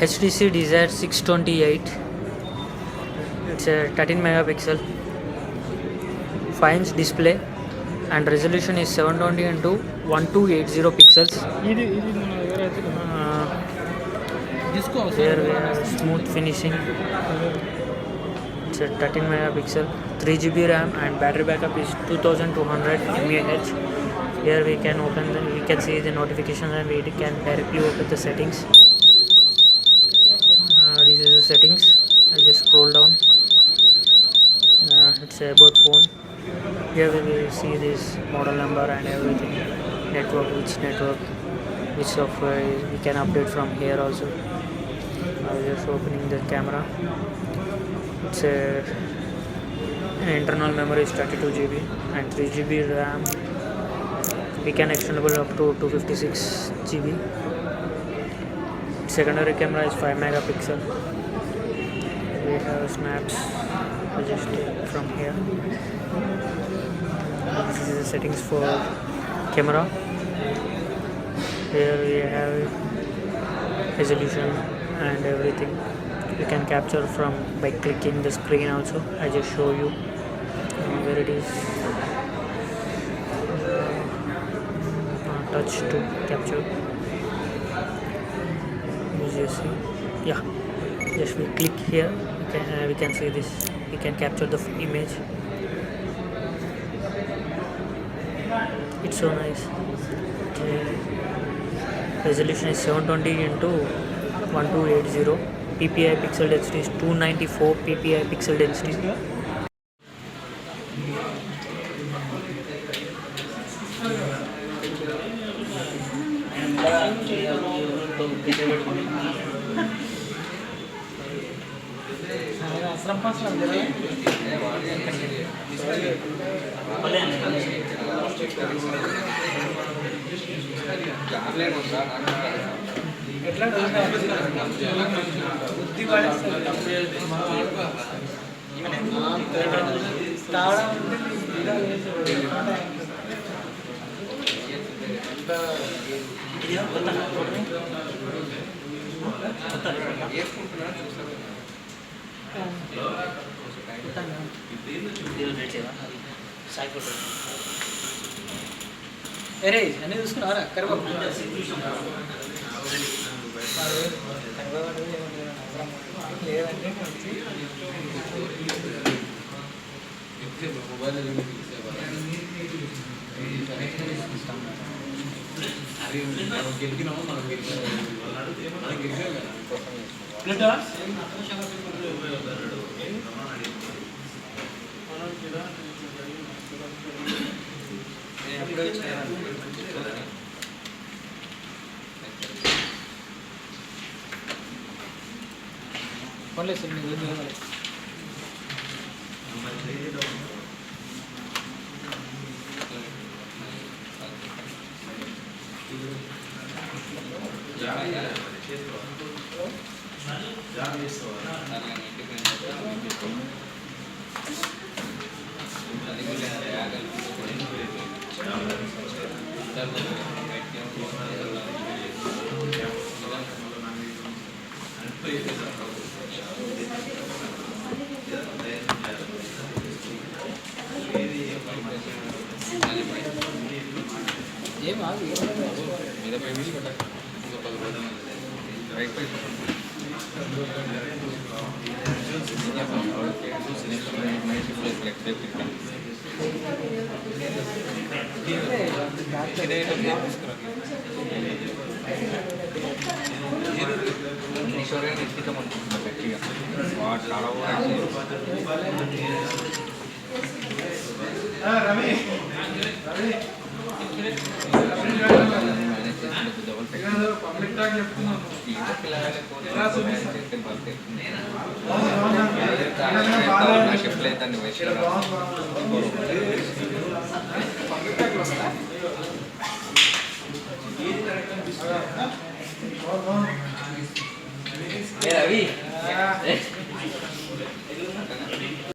HTC Desire 628. It's a 13 megapixel 5-inch display and resolution is 720 into 1280 pixels. Here we have smooth finishing. It's a 13 megapixel 3GB RAM and battery backup is 2200 mAh. Here we can see the notifications and we can directly open the settings. This is the settings. I'll just scroll down. It's about phone. Here we will see this model number and everything. Which software we can update from here also. I'm just opening the camera. It's internal memory is 32GB and 3GB RAM. We can extendable up to 256GB. Secondary camera is 5 megapixel. We have snaps adjusted from here. This is the settings for camera. Here we have resolution and everything. You can capture from by clicking the screen also. I just show you where it is. Touch to capture. Just see. Yeah, just we click here. We can see this. We can capture the image. It's so nice. Resolution is 720 into 1280. PPI pixel density is 294 PPI pixel density. అరే అన్నీ చూసుకున్నారా కరబాబు ఫోన్లే sir Rవి